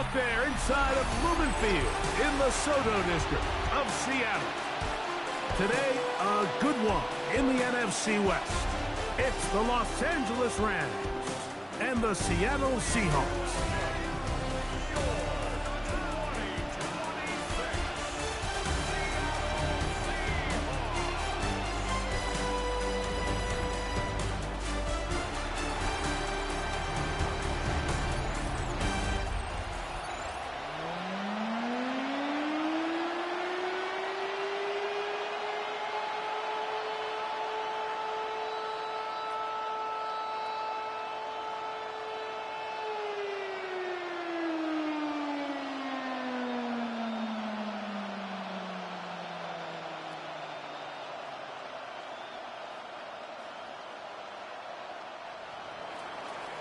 out there inside of Lumen Field in the Soto District of Seattle. Today, a good one in the NFC West. It's the Los Angeles Rams and the Seattle Seahawks.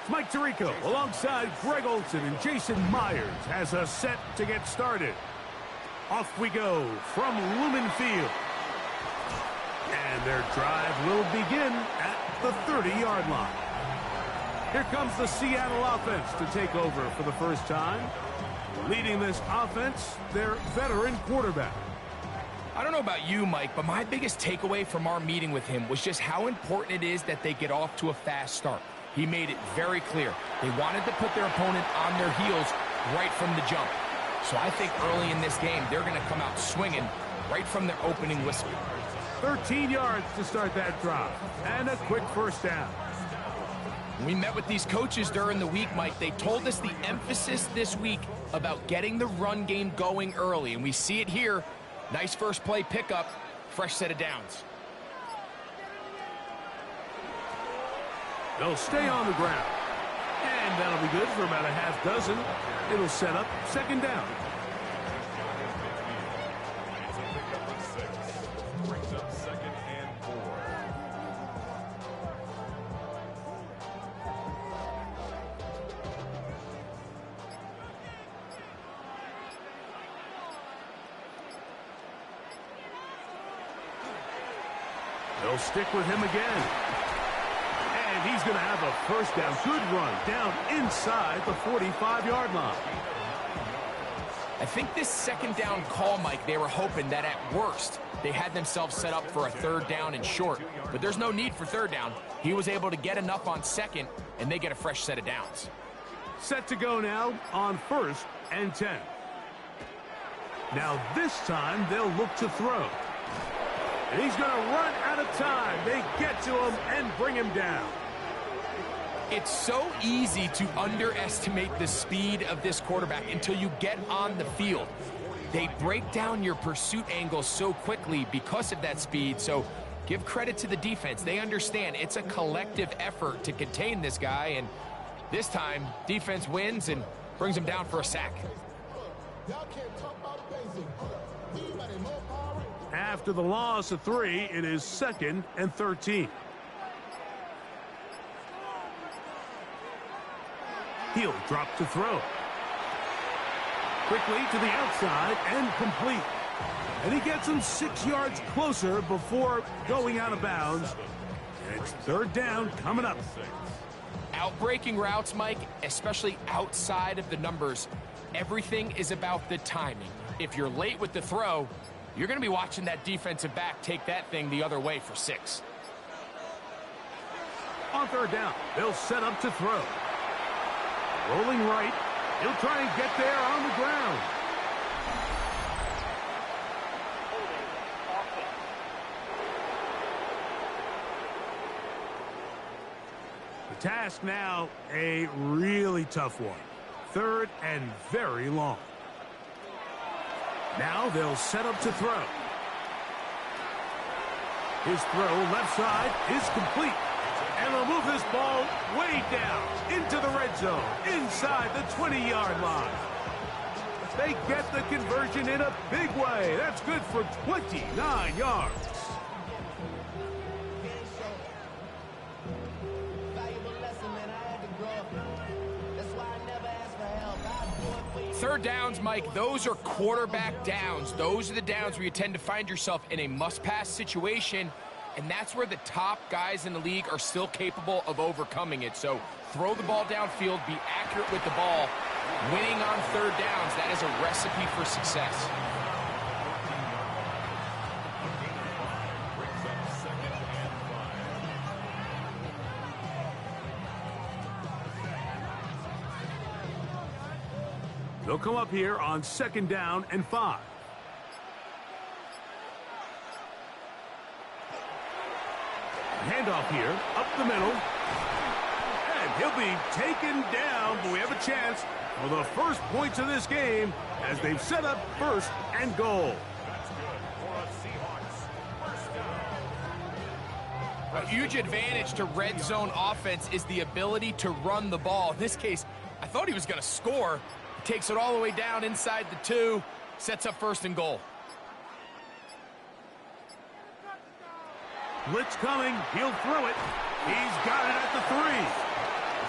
Mike Tirico alongside Greg Olson and Jason Myers has us set to get started. Off we go from Lumen Field. And their drive will begin at the 30-yard line. Here comes the Seattle offense to take over for the first time. Leading this offense, their veteran quarterback. I don't know about you, Mike, but my biggest takeaway from our meeting with him was just how important it is that they get off to a fast start. He made it very clear. They wanted to put their opponent on their heels right from the jump. So I think early in this game, they're going to come out swinging right from their opening whistle. 13 yards to start that drive, and a quick first down. When we met with these coaches during the week, Mike, they told us the emphasis this week about getting the run game going early, and we see it here. Nice first play pickup, fresh set of downs. They'll stay on the ground. And that'll be good for about a half dozen. It'll set up second down. Brings up 2nd and 4. They'll stick with him again. And he's going to have a first down. Good run down inside the 45-yard line. I think this second down call, Mike, they were hoping that at worst they had themselves set up for a third down and short. But there's no need for third down. He was able to get enough on second, and they get a fresh set of downs. Set to go now on 1st and 10. Now this time they'll look to throw. And he's going to run out of time. They get to him and bring him down. It's so easy to underestimate the speed of this quarterback until you get on the field. They break down your pursuit angle so quickly because of that speed. So give credit to the defense. They understand it's a collective effort to contain this guy. And this time, defense wins and brings him down for a sack. After the loss of 3, it is 2nd and 13. He'll drop to throw. Quickly to the outside and complete. And he gets him 6 yards closer before going out of bounds. And it's third down coming up. Outbreaking routes, Mike, especially outside of the numbers, everything is about the timing. If you're late with the throw, you're going to be watching that defensive back take that thing the other way for 6. On third down, they'll set up to throw. Rolling right. He'll try and get there on the ground. The task now, a really tough one. 3rd and very long. Now they'll set up to throw. His throw left side is complete. And they'll move this ball way down into the red zone, inside the 20-yard line. They get the conversion in a big way. That's good for 29 yards. Third downs, Mike, those are quarterback downs. Those are the downs where you tend to find yourself in a must-pass situation, and that's where the top guys in the league are still capable of overcoming it. So throw the ball downfield, be accurate with the ball, Winning on third downs, that is a recipe for success. Brings up 2nd and 5. They'll come up here on 2nd down and 5. Handoff here, up the middle. And he'll be taken down, but we have a chance for the first points of this game as they've set up 1st and goal. That's good for a Seahawks first down. A huge advantage to red zone offense is the ability to run the ball. In this case, I thought he was going to score. He takes it all the way down inside the 2, sets up 1st and goal. Blitz coming. He'll throw it. He's got it at the 3.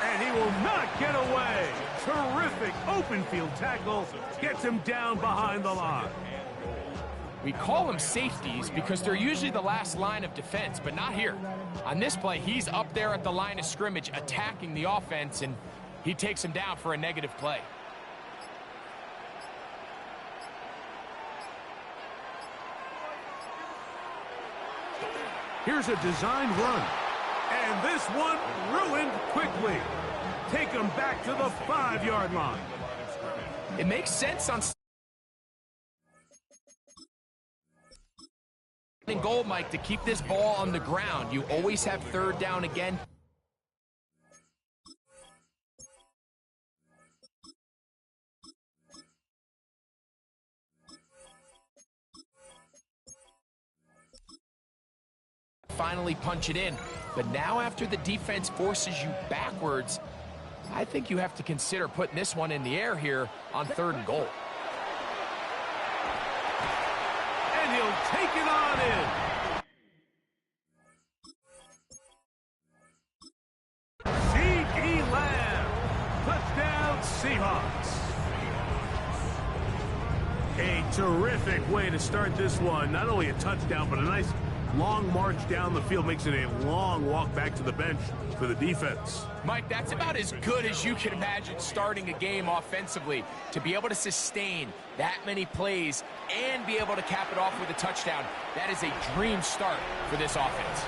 And he will not get away. Terrific open field tackle. Gets him down behind the line. We call them safeties because they're usually the last line of defense, but not here. On this play, he's up there at the line of scrimmage attacking the offense, and he takes him down for a negative play. Here's a designed run. And this one ruined quickly. Take him back to the 5-yard line. It makes sense on goal, Mike, to keep this ball on the ground. You always have 3rd down again. Finally punch it in. But now after the defense forces you backwards, I think you have to consider putting this one in the air here on 3rd and goal. And he'll take it on in. C.D. Lamb. Touchdown Seahawks. A terrific way to start this one. Not only a touchdown, but a nice long march down the field. Makes it a long walk back to the bench for the defense. Mike, that's about as good as you can imagine starting a game offensively. To be able to sustain that many plays and be able to cap it off with a touchdown, that is a dream start for this offense.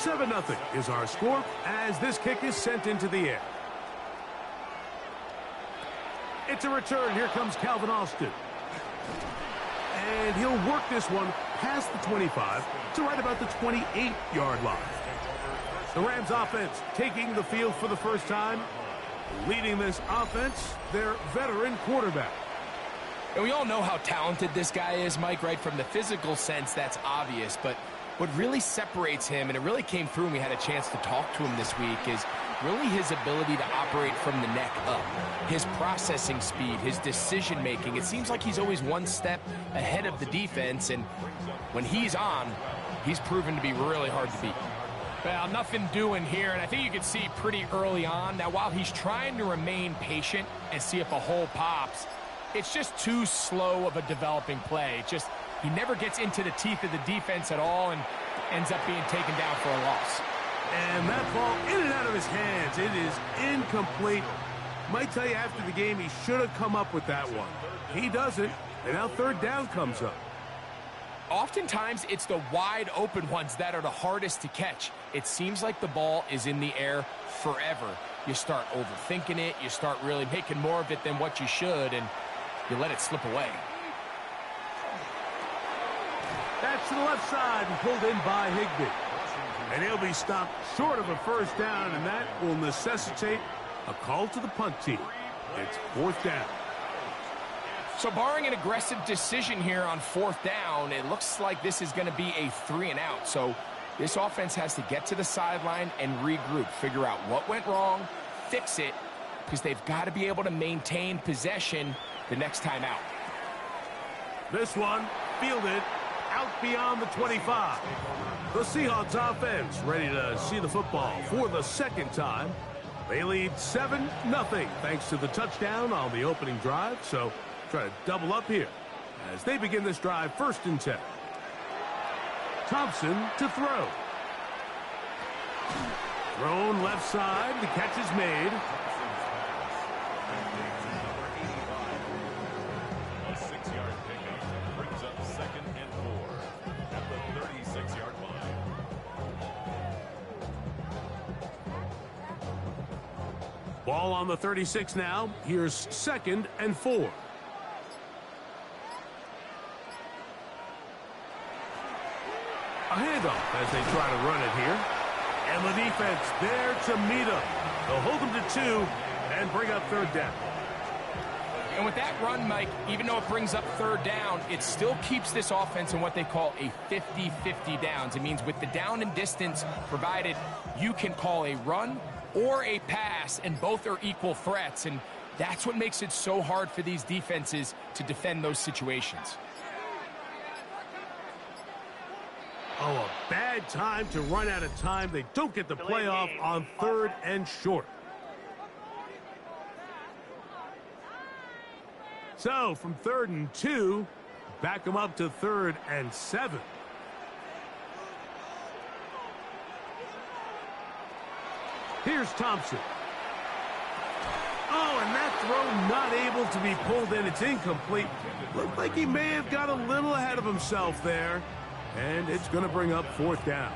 7-0 is our score as this kick is sent into the air. It's a return. Here comes Calvin Austin. And he'll work this one past the 25 to right about the 28-yard line. The Rams offense taking the field for the first time. Leading this offense, their veteran quarterback. And we all know how talented this guy is, Mike, right? From the physical sense, that's obvious. But what really separates him, and it really came through when we had a chance to talk to him this week, is really his ability to operate from the neck up. His processing speed, his decision-making. It seems like he's always one step ahead of the defense, and when he's on, he's proven to be really hard to beat. Well, nothing doing here, and I think you can see pretty early on. Now, while he's trying to remain patient and see if a hole pops, it's just too slow of a developing play. He never gets into the teeth of the defense at all and ends up being taken down for a loss. And that ball in and out of his hands. It is incomplete. Might tell you after the game he should have come up with that one. He doesn't, and now third down comes up. Oftentimes, it's the wide open ones that are the hardest to catch. It seems like the ball is in the air forever. You start overthinking it. You start really making more of it than what you should, and you let it slip away. That's to the left side and pulled in by Higbee. And he'll be stopped short of a first down, and that will necessitate a call to the punt team. It's fourth down. So barring an aggressive decision here on fourth down, it looks like this is going to be a 3-and-out. So this offense has to get to the sideline and regroup, figure out what went wrong, fix it, because they've got to be able to maintain possession the next time out. This one fielded out beyond the 25. The Seahawks offense ready to see the football for the second time. They lead 7-0 thanks to the touchdown on the opening drive, so try to double up here as they begin this drive 1st and 10. Thompson to throw. Thrown left side, the catch is made. A 6-yard pickup brings up 2nd and 4 at the 36-yard line. Ball on the 36 now. Here's 2nd and 4. A handoff as they try to run it here. And the defense there to meet them. They'll hold them to 2 and bring up 3rd down. And with that run, Mike, even though it brings up 3rd down, it still keeps this offense in what they call a 50-50 downs. It means with the down and distance provided, you can call a run or a pass, and both are equal threats. And that's what makes it so hard for these defenses to defend those situations. Oh, a bad time to run out of time. They don't get the playoff on 3rd and short. So, from 3rd and 2, back them up to 3rd and 7. Here's Thompson. Oh, and that throw not able to be pulled in. It's incomplete. Looked like he may have got a little ahead of himself there. And it's going to bring up 4th down.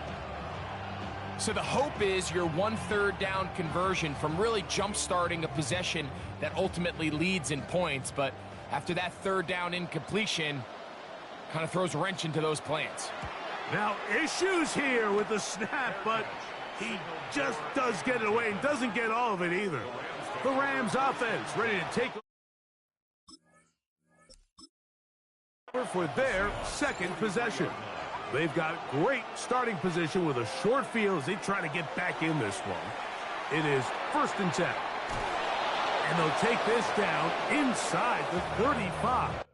So the hope is your 1/3 down conversion from really jump-starting a possession that ultimately leads in points. But after that 3rd down incompletion, kind of throws a wrench into those plans. Now, issues here with the snap, but he just does get it away and doesn't get all of it either. The Rams offense ready to take over for their 2nd possession. They've got great starting position with a short field as they try to get back in this one. It is 1st and 10. And they'll take this down inside the 35.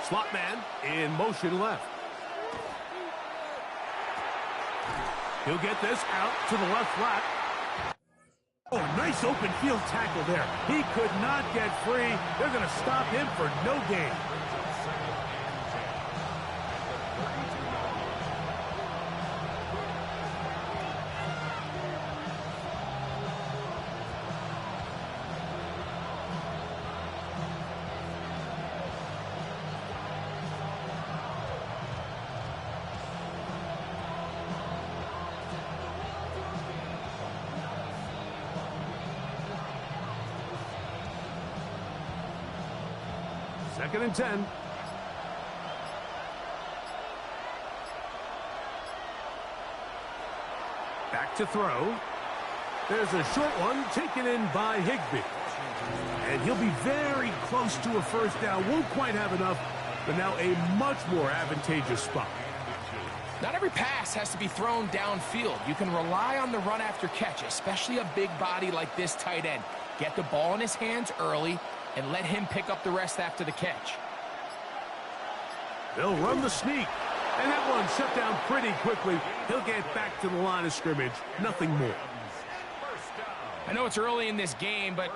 Slot man in motion left. He'll get this out to the left flat. Oh, nice open field tackle there. He could not get free. They're going to stop him for no gain. Second and 10. Back to throw. There's a short one taken in by Higbee. And he'll be very close to a 1st down. Won't quite have enough, but now a much more advantageous spot. Not every pass has to be thrown downfield. You can rely on the run after catch, especially a big body like this tight end. Get the ball in his hands early and let him pick up the rest after the catch. They'll run the sneak. And that one shut down pretty quickly. He'll get back to the line of scrimmage. Nothing more. I know it's early in this game, but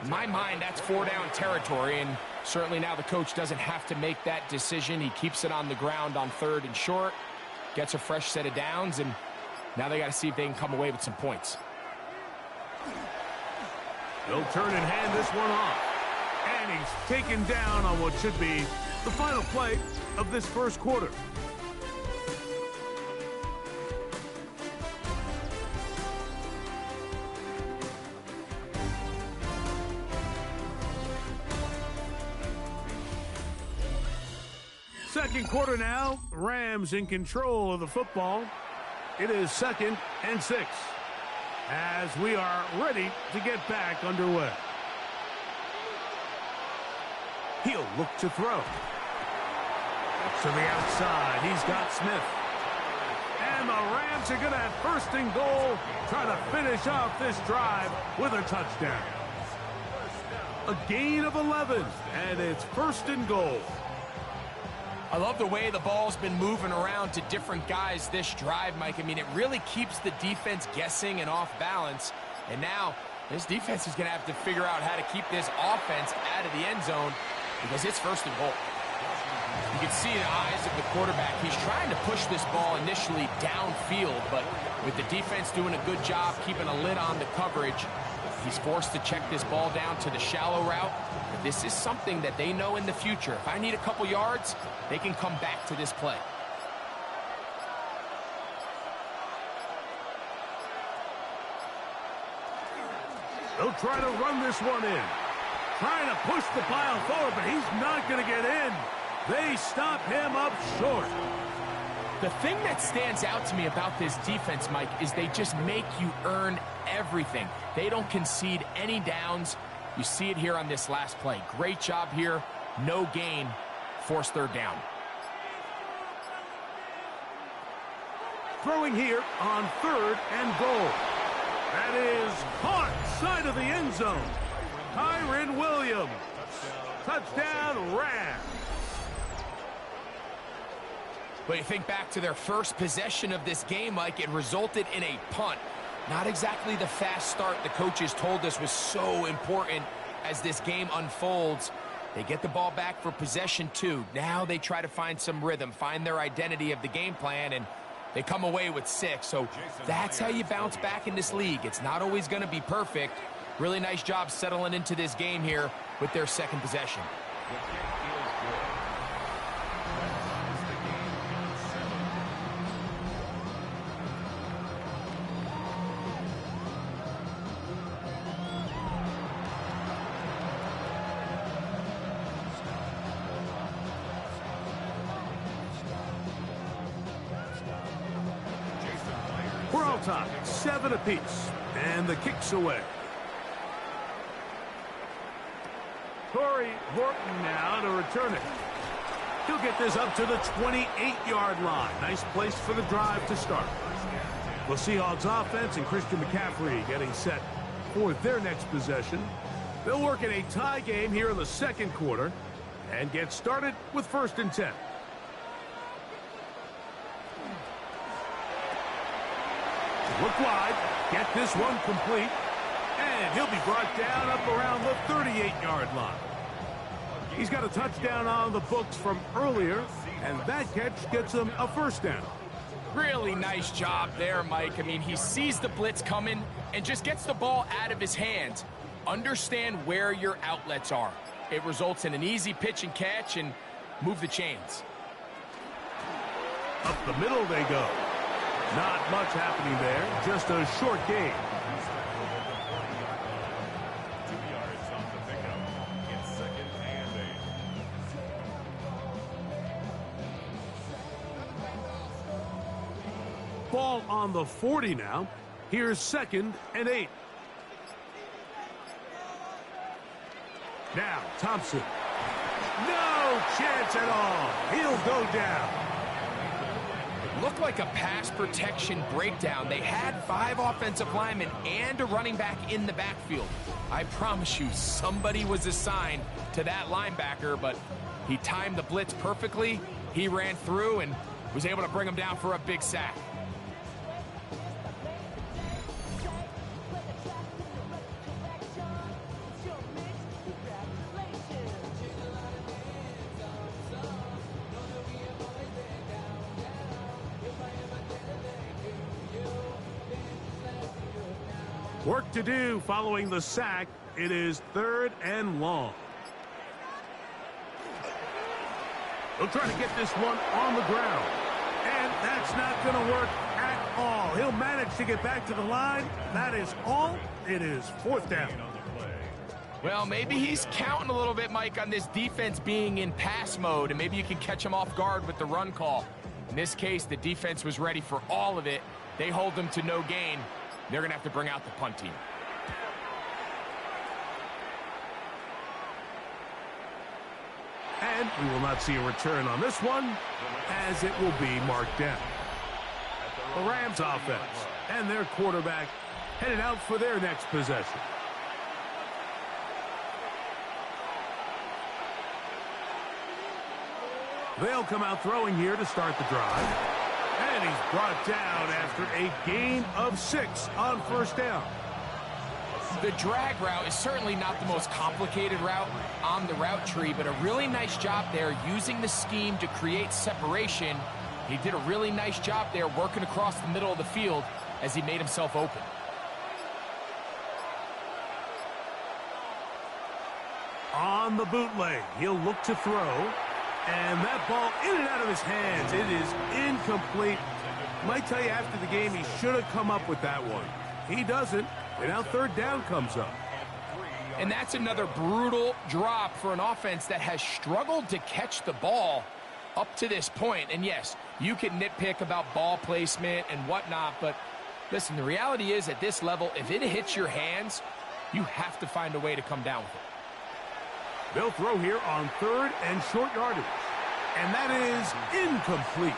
in my mind, that's 4-down territory. And certainly now the coach doesn't have to make that decision. He keeps it on the ground on 3rd and short. Gets a fresh set of downs. And now they got to see if they can come away with some points. They'll turn and hand this one off. And he's taken down on what should be the final play of this 1st quarter. Second quarter now. Rams in control of the football. It is 2nd and 6. as we are ready to get back underway. He'll look to throw. To the outside, he's got Smith. And the Rams are going to have first and goal, try to finish off this drive with a touchdown. A gain of 11, and it's first and goal. I love the way the ball's been moving around to different guys this drive, Mike. I mean, it really keeps the defense guessing and off balance. And now this defense is going to have to figure out how to keep this offense out of the end zone because it's first and goal. You can see the eyes of the quarterback. He's trying to push this ball initially downfield, but with the defense doing a good job keeping a lid on the coverage, he's forced to check this ball down to the shallow route. But this is something that they know in the future. If I need a couple yards, they can come back to this play. They'll try to run this one in. Trying to push the pile forward, but he's not going to get in. They stop him up short. The thing that stands out to me about this defense, Mike, is they just make you earn everything. They don't concede any downs. You see it here on this last play. Great job here. No gain. Forced third down. Throwing here on third and goal. That is caught side of the end zone. Kyren Williams. Touchdown, Rams. But you think back to their first possession of this game, Mike, it resulted in a punt. Not exactly the fast start the coaches told us was so important as this game unfolds. They get the ball back for possession 2. Now they try to find some rhythm, find their identity of the game plan, and they come away with 6. So that's how you bounce back in this league. It's not always going to be perfect. Really nice job settling into this game here with their second possession. We're all tied, 7 apiece, and the kick's away. Corey Horton now to return it. He'll get this up to the 28-yard line. Nice place for the drive to start. The Seahawks offense and Christian McCaffrey getting set for their next possession. They'll work in a tie game here in the second quarter and get started with first and 10. Look wide, get this one complete, and he'll be brought down up around the 38-yard line. He's got a touchdown on the books from earlier, and that catch gets him a first down. Really nice job there, Mike. I mean, he sees the blitz coming and just gets the ball out of his hands. Understand where your outlets are. It results in an easy pitch and catch and move the chains. Up the middle they go. Not much happening there, just a short gain. 2 yards off the pickup. It's 2nd and 8. Ball on the 40 now. Here's 2nd and 8. Now, Thompson. No chance at all. He'll go down. Looked like a pass protection breakdown. They had 5 offensive linemen and a running back in the backfield. I promise you, somebody was assigned to that linebacker, but he timed the blitz perfectly. He ran through and was able to bring him down for a big sack. Work to do following the sack. It is 3rd and long. They'll try to get this one on the ground. And that's not going to work at all. He'll manage to get back to the line. That is all. It is 4th down. Well, maybe he's counting a little bit, Mike, on this defense being in pass mode, and maybe you can catch him off guard with the run call. In this case, the defense was ready for all of it. They hold them to no gain. They're going to have to bring out the punt team. And we will not see a return on this one, as it will be marked down. The Rams offense and their quarterback headed out for their next possession. They'll come out throwing here to start the drive. And he's brought down after a gain of 6 on first down. The drag route is certainly not the most complicated route on the route tree, but a really nice job there using the scheme to create separation. He did a really nice job there working across the middle of the field as he made himself open. On the bootleg, he'll look to throw. And that ball in and out of his hands. It is incomplete. Might tell you after the game he should have come up with that one. He doesn't, and now third down comes up. And that's another brutal drop for an offense that has struggled to catch the ball up to this point. And yes, you can nitpick about ball placement and whatnot, but listen, the reality is at this level, if it hits your hands, you have to find a way to come down with it. They'll throw here on third and short yardage. And that is incomplete.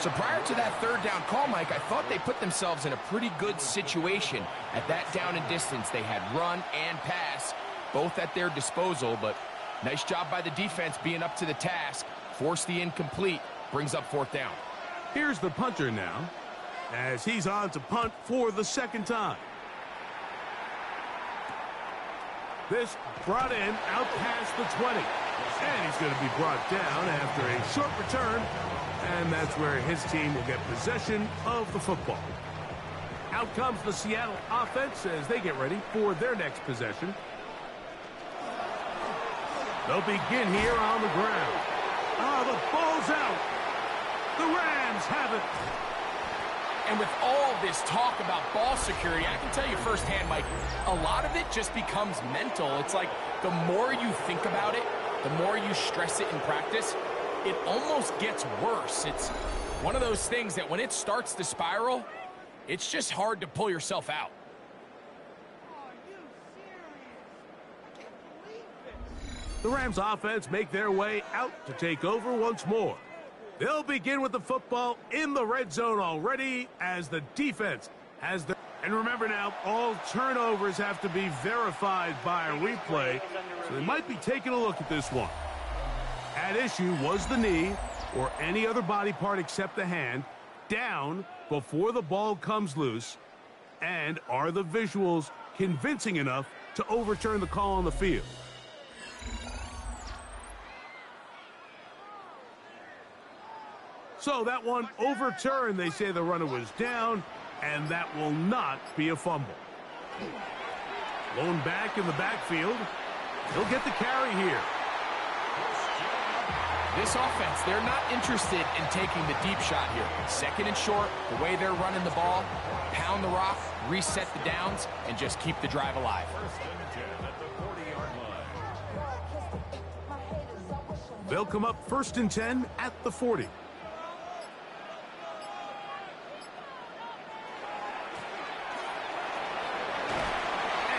So prior to that third down call, Mike, I thought they put themselves in a pretty good situation at that down and distance. They had run and pass, both at their disposal, but nice job by the defense being up to the task. Force the incomplete, brings up fourth down. Here's the punter now, as he's on to punt for the second time. This brought in out past the 20. And he's going to be brought down after a short return. And that's where his team will get possession of the football. Out comes the Seattle offense as they get ready for their next possession. They'll begin here on the ground. Oh, the ball's out. The Rams have it. And with all this talk about ball security, I can tell you firsthand, Mike, a lot of it just becomes mental. It's like the more you think about it, the more you stress it in practice, it almost gets worse. It's one of those things that when it starts to spiral, it's just hard to pull yourself out. The Rams offense make their way out to take over once more. They'll begin with the football in the red zone already as the defense has their... And remember now, all turnovers have to be verified by a replay, so they might be taking a look at this one. At issue was the knee, or any other body part except the hand, down before the ball comes loose, and are the visuals convincing enough to overturn the call on the field? So that one overturned. They say the runner was down, and that will not be a fumble. Blown back in the backfield. He'll get the carry here. This offense, they're not interested in taking the deep shot here. Second and short, the way they're running the ball, pound the rock, reset the downs, and just keep the drive alive. They'll come up 1st and 10 at the 40.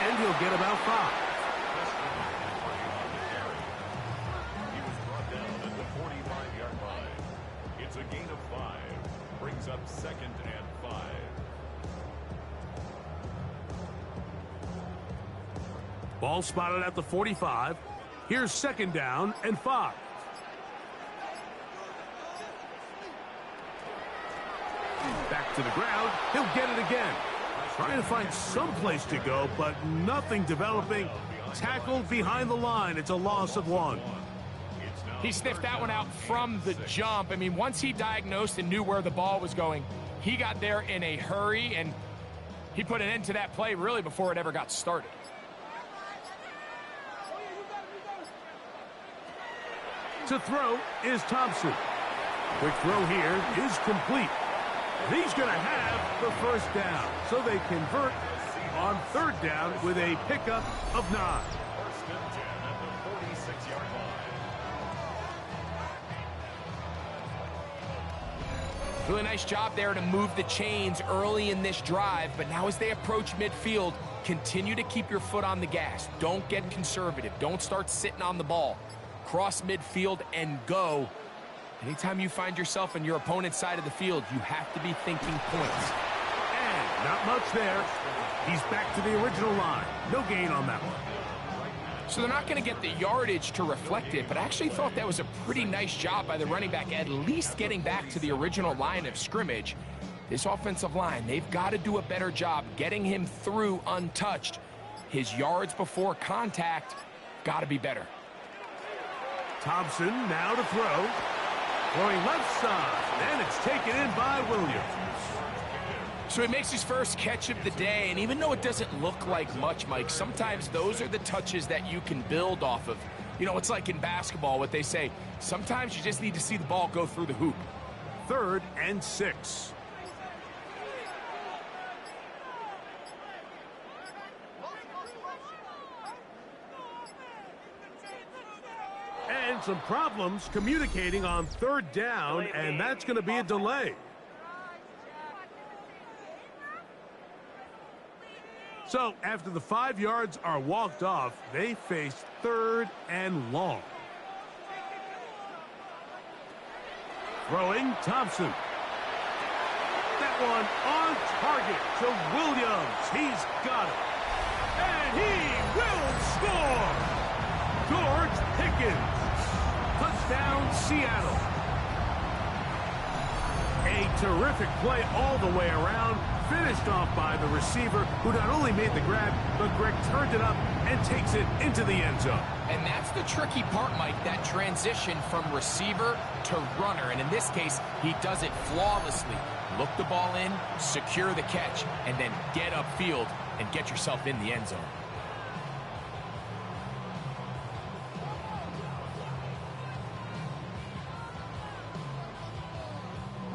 And he'll get about 5. He was brought down at the 45-yard line. It's a gain of 5. Brings up 2nd and 5. Ball spotted at the 45. Here's 2nd down and 5. Back to the ground. He'll get it again. Trying to find some place to go, but nothing developing. Tackled behind the line. It's a loss of 1. He sniffed that one out from the jump. I mean, once he diagnosed and knew where the ball was going, he got there in a hurry, and he put an end to that play really before it ever got started. To throw is Thompson. Quick throw here is complete. And he's going to have the 1st down. So they convert on 3rd down with a pickup of 9. 1st and 10 at the 46-yard line. Really nice job there to move the chains early in this drive, but now as they approach midfield, continue to keep your foot on the gas. Don't get conservative. Don't start sitting on the ball. Cross midfield and go. Anytime you find yourself on your opponent's side of the field, you have to be thinking points. And not much there. He's back to the original line. No gain on that one. So they're not going to get the yardage to reflect it, but I actually thought that was a pretty nice job by the running back, at least getting back to the original line of scrimmage. This offensive line, they've got to do a better job getting him through untouched. His yards before contact got to be better. Thompson now to throw. Throwing left side, and it's taken in by Williams. So he makes his first catch of the day, and even though it doesn't look like much, Mike, sometimes those are the touches that you can build off of. You know, it's like in basketball, what they say, sometimes you just need to see the ball go through the hoop. 3rd and 6. And some problems communicating on 3rd down, and that's going to be a delay. So, after the 5 yards are walked off, they face 3rd and long. Throwing, Thompson. That one on target to Williams. He's got it. And he will score! George Pickens. Touchdown, Seattle. A terrific play all the way around. Finished off by the receiver, who not only made the grab, but Greg turned it up and takes it into the end zone. And that's the tricky part, Mike, that transition from receiver to runner. And in this case, he does it flawlessly. Look the ball in, secure the catch, and then get upfield and get yourself in the end zone.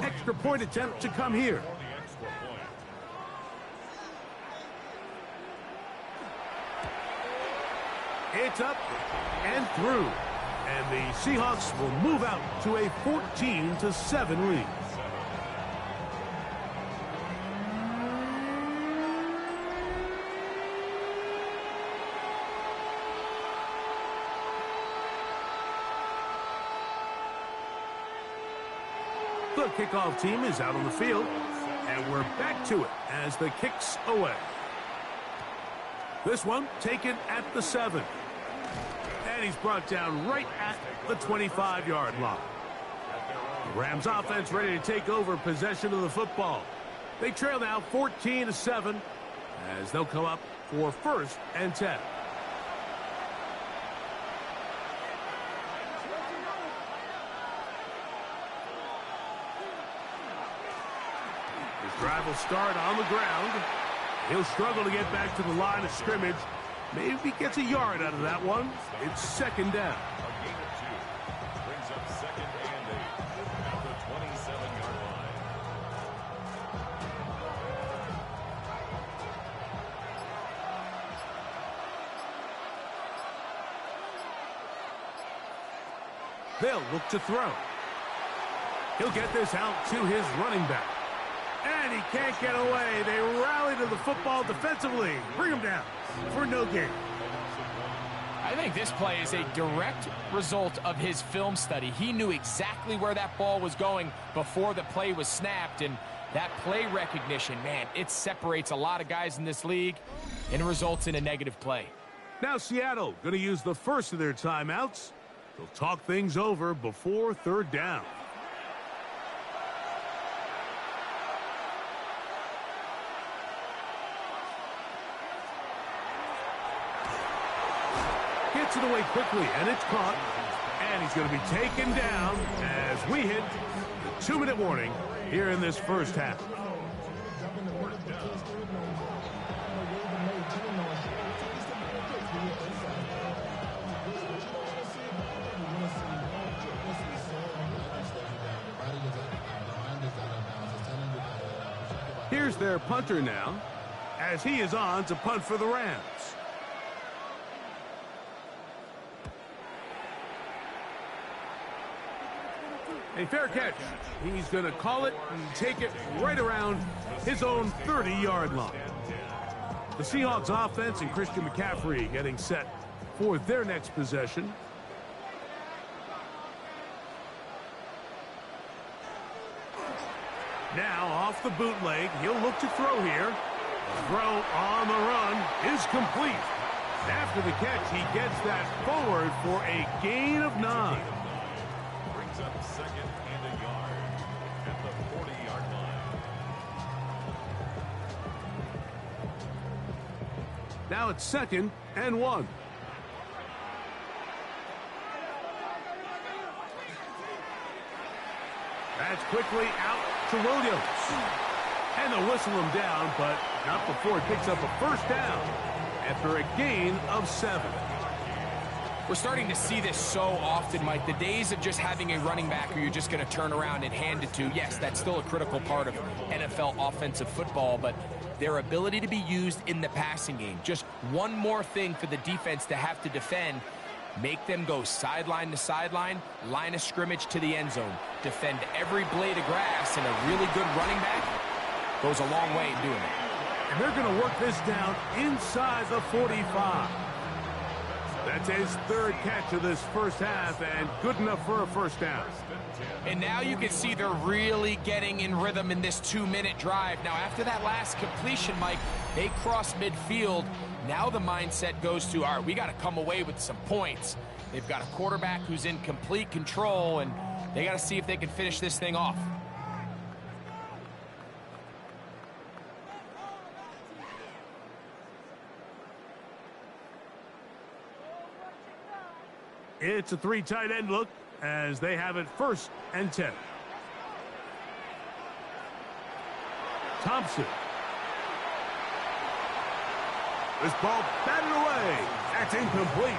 Extra point attempt to come here. It's up and through. And the Seahawks will move out to a 14-7 lead. The kickoff team is out on the field, and we're back to it as the kick's away. This one taken at the 7. And he's brought down right at the 25-yard line. The Rams offense ready to take over possession of the football. They trail now 14-7 as they'll come up for 1st and 10. His drive will start on the ground. He'll struggle to get back to the line of scrimmage. Maybe he gets a yard out of that one. It's 2nd down. A gain of 2. Brings up 2nd and 8 at the 27-yard line. They'll look to throw. He'll get this out to his running back. And he can't get away. They rally to the football defensively. Bring him down for no gain. I think this play is a direct result of his film study. He knew exactly where that ball was going before the play was snapped, and that play recognition, man, it separates a lot of guys in this league and results in a negative play. Now Seattle going to use the first of their timeouts. They'll talk things over before 3rd down. Gets it away quickly, and it's caught. And he's going to be taken down as we hit the 2-minute warning here in this first half. Here's their punter now, as he is on to punt for the Rams. A fair catch. He's going to call it and take it right around his own 30-yard line. The Seahawks offense and Christian McCaffrey getting set for their next possession. Now off the bootleg, he'll look to throw here. Throw on the run is complete. After the catch, he gets that forward for a gain of 9. Brings up second and a yard at the 40-yard line. Now it's 2nd and 1. That's quickly out to Williams. And they'll whistle him down, but not before he picks up a first down after a gain of 7. We're starting to see this so often, Mike. The days of just having a running back who you're just going to turn around and hand it to, yes, that's still a critical part of NFL offensive football, but their ability to be used in the passing game, just one more thing for the defense to have to defend, make them go sideline to sideline, line of scrimmage to the end zone, defend every blade of grass, and a really good running back goes a long way in doing it. And they're going to work this down inside the 45. That's his 3rd catch of this first half, and good enough for a first down. And now you can see they're really getting in rhythm in this 2-minute drive. Now, after that last completion, Mike, they cross midfield. Now the mindset goes to, all right, we got to come away with some points. They've got a quarterback who's in complete control, and they got to see if they can finish this thing off. It's a 3 tight end look as they have it 1st and 10. Thompson. This ball batted away. That's incomplete.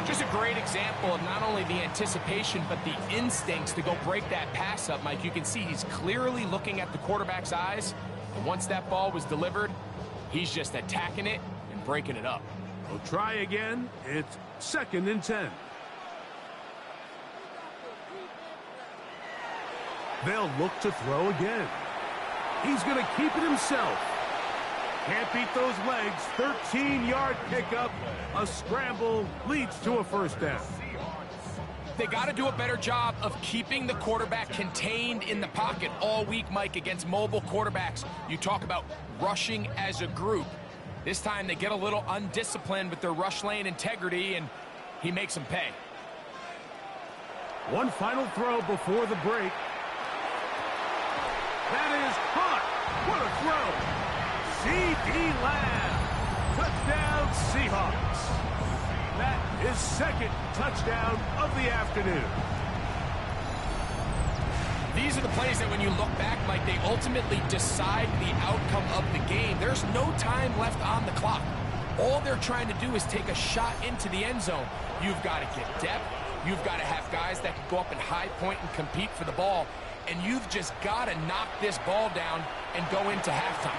Just a great example of not only the anticipation, but the instincts to go break that pass up, Mike. You can see he's clearly looking at the quarterback's eyes. And once that ball was delivered, he's just attacking it and breaking it up. We'll try again. It's 2nd and 10. They'll look to throw again. He's going to keep it himself. Can't beat those legs. 13-yard pickup. A scramble leads to a first down. They got to do a better job of keeping the quarterback contained in the pocket all week, Mike, against mobile quarterbacks. You talk about rushing as a group. This time they get a little undisciplined with their rush lane integrity, and he makes them pay. One final throw before the break. That is caught. What a throw. C.D. Lamb. Touchdown Seahawks. That is 2nd touchdown of the afternoon. These are the plays that when you look back, Mike, they ultimately decide the outcome of the game. There's no time left on the clock. All they're trying to do is take a shot into the end zone. You've got to get depth. You've got to have guys that can go up and high point and compete for the ball. And you've just got to knock this ball down and go into halftime.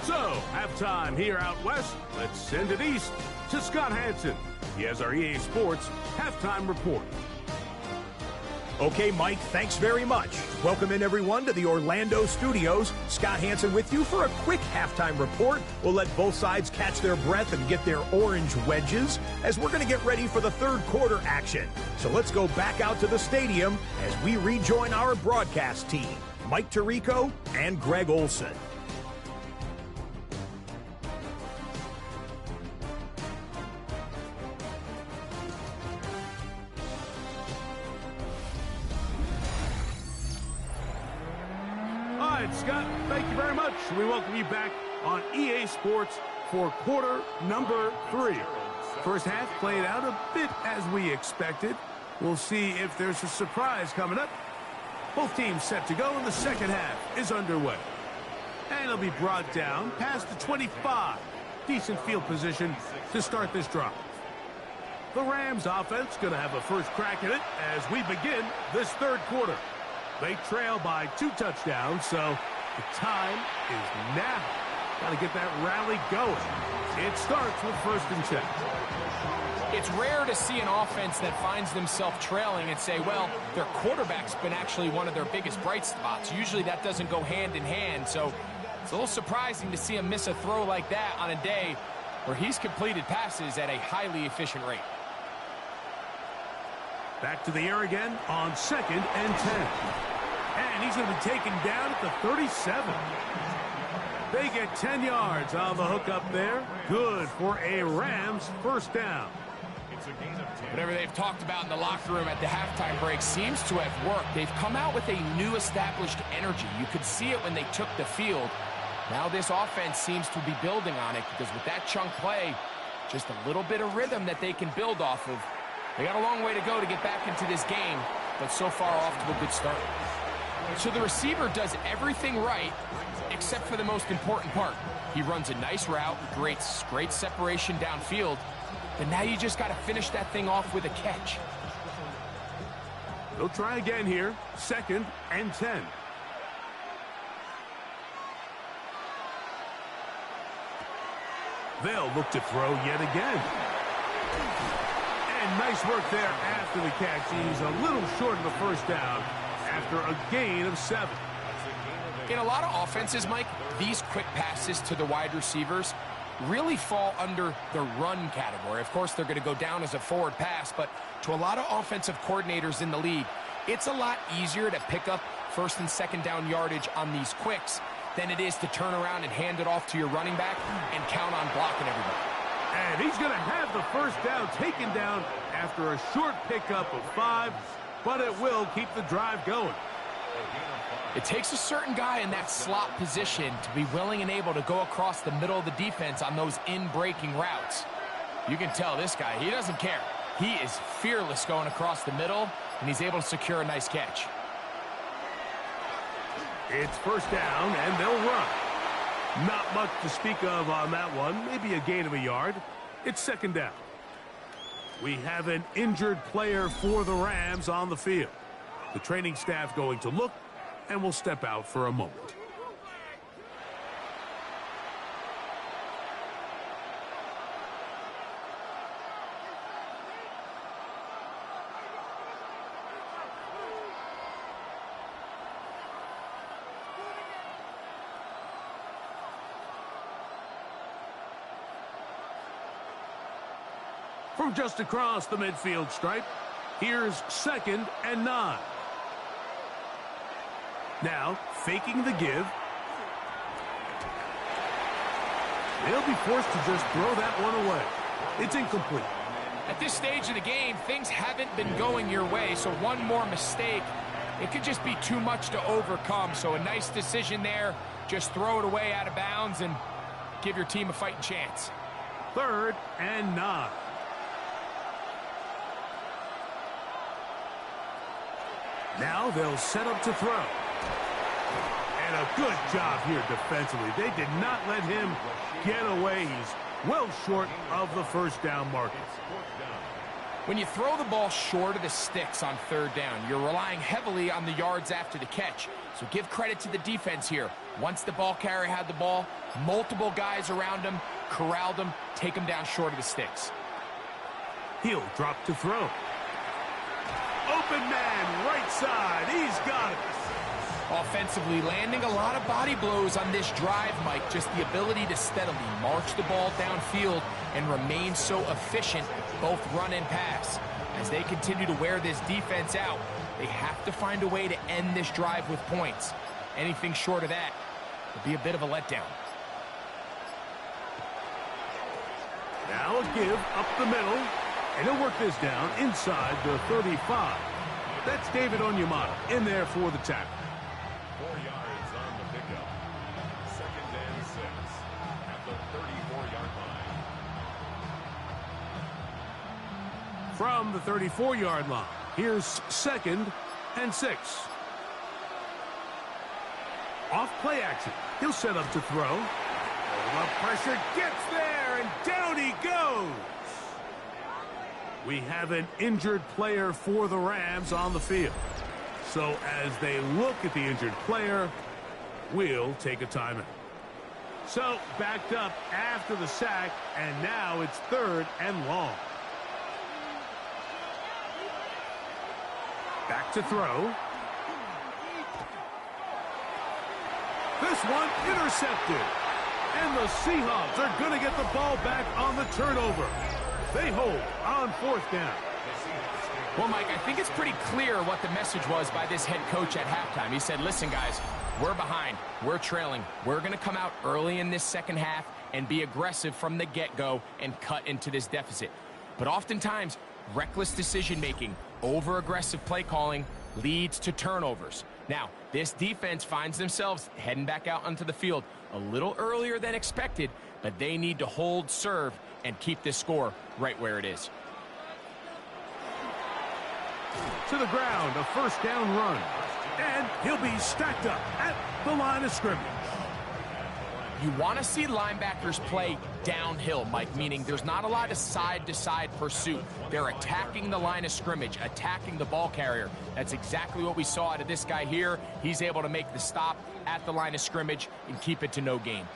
So, halftime here out west. Let's send it east to Scott Hansen. He has our EA Sports halftime report. Okay, Mike, thanks very much. Welcome in, everyone, to the Orlando studios. Scott Hansen with you for a quick halftime report. We'll let both sides catch their breath and get their orange wedges as we're going to get ready for the 3rd quarter action. So let's go back out to the stadium as we rejoin our broadcast team, Mike Tirico and Greg Olson. Scott, thank you very much. We welcome you back on EA Sports for quarter number 3. First half played out a bit as we expected. We'll see if there's a surprise coming up. Both teams set to go, and the second half is underway. And it'll be brought down past the 25. Decent field position to start this drive. The Rams offense going to have a first crack at it as we begin this 3rd quarter. They trail by 2 touchdowns, so the time is now. Got to get that rally going. It starts with 1st and 10. It's rare to see an offense that finds themselves trailing and say, well, their quarterback's been actually one of their biggest bright spots. Usually that doesn't go hand in hand, so it's a little surprising to see him miss a throw like that on a day where he's completed passes at a highly efficient rate. Back to the air again on 2nd and 10. And he's going to be taken down at the 37. They get 10 yards on the hook up there. Good for a Rams 1st down. Whatever they've talked about in the locker room at the halftime break seems to have worked. They've come out with a new established energy. You could see it when they took the field. Now this offense seems to be building on it because with that chunk play, just a little bit of rhythm that they can build off of. They got a long way to go to get back into this game, but so far off to a good start. So the receiver does everything right except for the most important part. He runs a nice route, creates great separation downfield, but now you just got to finish that thing off with a catch. They'll try again here. 2nd and 10. They'll look to throw yet again. And nice work there after the catch. He's a little short of the 1st down after a gain of 7. In a lot of offenses, Mike, these quick passes to the wide receivers really fall under the run category. Of course, they're going to go down as a forward pass, but to a lot of offensive coordinators in the league, it's a lot easier to pick up 1st and 2nd down yardage on these quicks than it is to turn around and hand it off to your running back and count on blocking everybody. And he's going to have the 1st down taken down after a short pickup of 5, but it will keep the drive going. It takes a certain guy in that slot position to be willing and able to go across the middle of the defense on those in-breaking routes. You can tell this guy, he doesn't care. He is fearless going across the middle, and he's able to secure a nice catch. It's 1st down, and they'll run. Not much to speak of on that one. Maybe a gain of a yard. It's 2nd down. We have an injured player for the Rams on the field. The training staff going to look, and will step out for a moment. From just across the midfield stripe, here's 2nd and 9. Now, faking the give. They'll be forced to just throw that one away. It's incomplete. At this stage of the game, things haven't been going your way, so one more mistake, it could just be too much to overcome. So a nice decision there. Just throw it away out of bounds and give your team a fighting chance. 3rd and 9. Now they'll set up to throw. And a good job here defensively. They did not let him get away. He's well short of the 1st down marker. When you throw the ball short of the sticks on 3rd down, you're relying heavily on the yards after the catch. So give credit to the defense here. Once the ball carrier had the ball, multiple guys around him, corralled him, take him down short of the sticks. He'll drop to throw. Open man, right side. He's got it. Offensively, landing a lot of body blows on this drive, Mike. Just the ability to steadily march the ball downfield and remain so efficient, both run and pass. As they continue to wear this defense out, they have to find a way to end this drive with points. Anything short of that would be a bit of a letdown. Now a give up the middle, and he'll work this down inside the 35. That's David Onyemata in there for the tackle. 4 yards on the pickup. 2nd and 6 at the 34-yard line. From the 34-yard line, here's 2nd and 6. Off play action. He'll set up to throw. The pressure gets there, and down he goes. We have an injured player for the Rams on the field. So as they look at the injured player, we'll take a timeout. So, backed up after the sack, and now it's 3rd and long. Back to throw. This one intercepted. And the Seahawks are going to get the ball back on the turnover. They hold on 4th down. Well, Mike, I think it's pretty clear what the message was by this head coach at halftime. He said, listen, guys, we're behind. We're trailing. We're going to come out early in this second half and be aggressive from the get-go and cut into this deficit. But oftentimes, reckless decision-making, over-aggressive play calling leads to turnovers. Now, this defense finds themselves heading back out onto the field a little earlier than expected, but they need to hold serve and keep this score right where it is. To the ground, a 1st down run. And he'll be stacked up at the line of scrimmage. You want to see linebackers play downhill, Mike, meaning there's not a lot of side-to-side pursuit. They're attacking the line of scrimmage, attacking the ball carrier. That's exactly what we saw out of this guy here. He's able to make the stop at the line of scrimmage and keep it to no gain.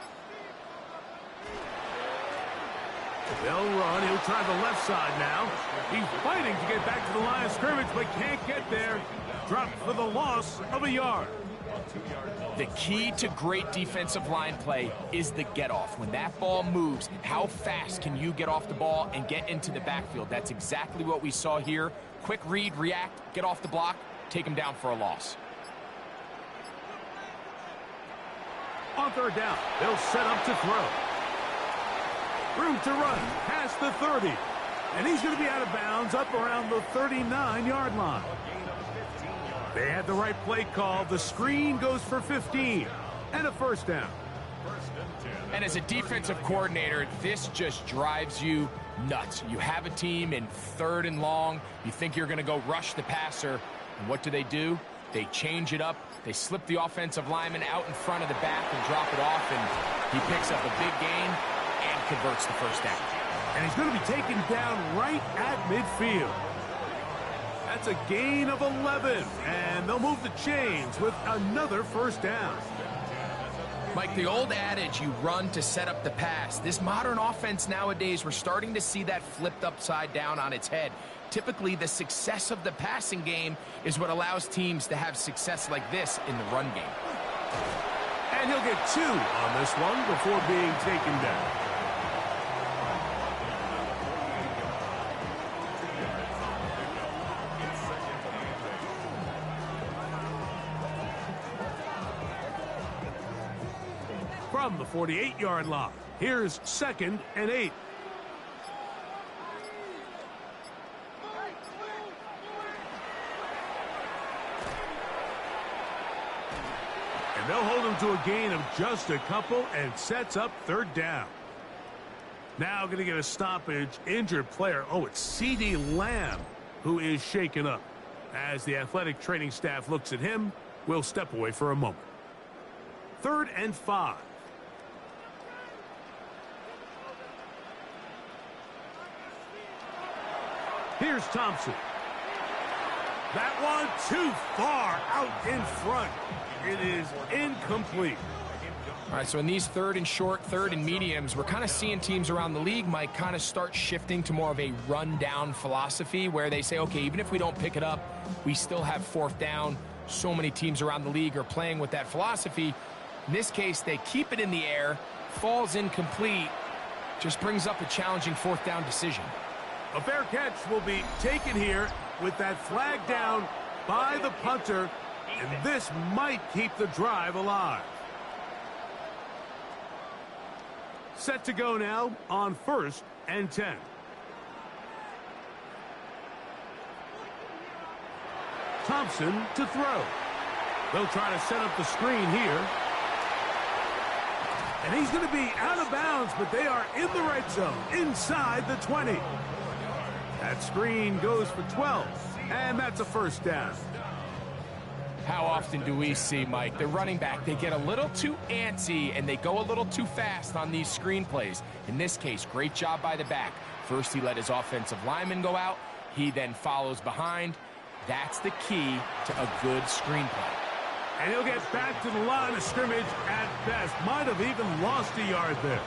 They'll run. He'll try the left side now. He's fighting to get back to the line of scrimmage, but can't get there. Dropped for the loss of a yard. The key to great defensive line play is the get-off. When that ball moves, how fast can you get off the ball and get into the backfield? That's exactly what we saw here. Quick read, react, get off the block, take him down for a loss. On 3rd down, they'll set up to throw. Room to run past the 30. And he's going to be out of bounds up around the 39-yard line. They had the right play call. The screen goes for 15 and a 1st down. And as a defensive coordinator, this just drives you nuts. You have a team in 3rd and long. You think you're going to go rush the passer. And what do? They change it up. They slip the offensive lineman out in front of the back and drop it off. And he picks up a big gain and converts the 1st down. And he's going to be taken down right at midfield. That's a gain of 11, and they'll move the chains with another 1st down. Mike, the old adage, you run to set up the pass. This modern offense nowadays, we're starting to see that flipped upside down on its head. Typically, the success of the passing game is what allows teams to have success like this in the run game. And he'll get 2 on this one before being taken down. From the 48-yard line, here's 2nd and 8. And they'll hold him to a gain of just a couple and sets up 3rd down. Now going to get a stoppage, injured player. Oh, it's C.D. Lamb who is shaken up. As the athletic training staff looks at him, we'll step away for a moment. 3rd and 5. Here's Thompson. That one too far out in front. It is incomplete. All right, so in these 3rd and short, 3rd and mediums, we're kind of seeing teams around the league, Mike, kind of start shifting to more of a run-down philosophy where they say, okay, even if we don't pick it up, we still have 4th down. So many teams around the league are playing with that philosophy. In this case, they keep it in the air, falls incomplete, just brings up a challenging 4th down decision. A fair catch will be taken here with that flag down by the punter, and this might keep the drive alive. Set to go now on 1st and 10. Thompson to throw. They'll try to set up the screen here. And he's going to be out of bounds, but they are in the red zone, inside the 20. That screen goes for 12, and that's a 1st down. How often do we see, Mike, the running back, they get a little too antsy and they go a little too fast on these screen plays. In this case, great job by the back. First, he let his offensive lineman go out. He then follows behind. That's the key to a good screen play. And he'll get back to the line of scrimmage at best. Might have even lost a yard there.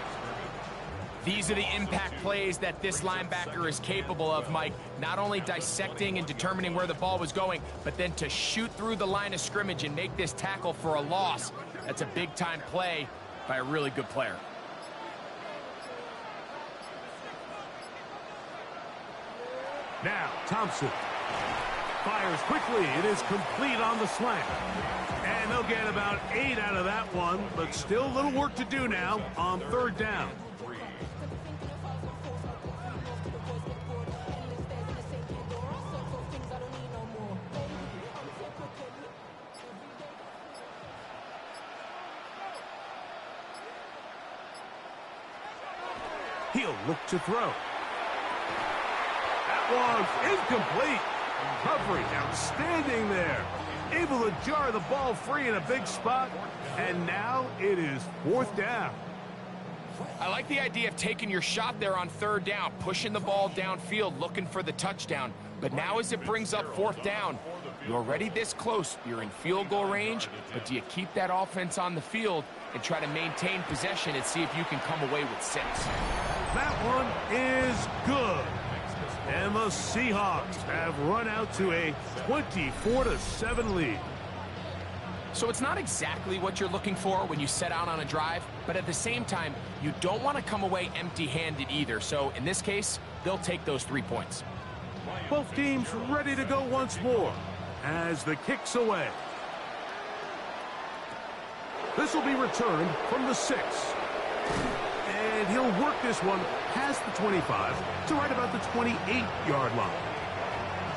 These are the impact plays that this linebacker is capable of, Mike. Not only dissecting and determining where the ball was going, but then to shoot through the line of scrimmage and make this tackle for a loss. That's a big-time play by a really good player. Now, Thompson fires quickly. It is complete on the slant. And they'll get about 8 out of that one, but still a little work to do now on third down. He'll look to throw. That one's incomplete. Recovery outstanding there. Able to jar the ball free in a big spot. And now it is fourth down. I like the idea of taking your shot there on third down, pushing the ball downfield, looking for the touchdown. But now as it brings up fourth down, you're already this close. You're in field goal range, but do you keep that offense on the field and try to maintain possession and see if you can come away with 6? That one is good. And the Seahawks have run out to a 24-7 lead. So it's not exactly what you're looking for when you set out on a drive, but at the same time, you don't want to come away empty-handed either. So in this case, they'll take those 3 points. Both teams ready to go once more as the kick's away. This will be returned from the 6. And he'll work this one past the 25 to right about the 28-yard line.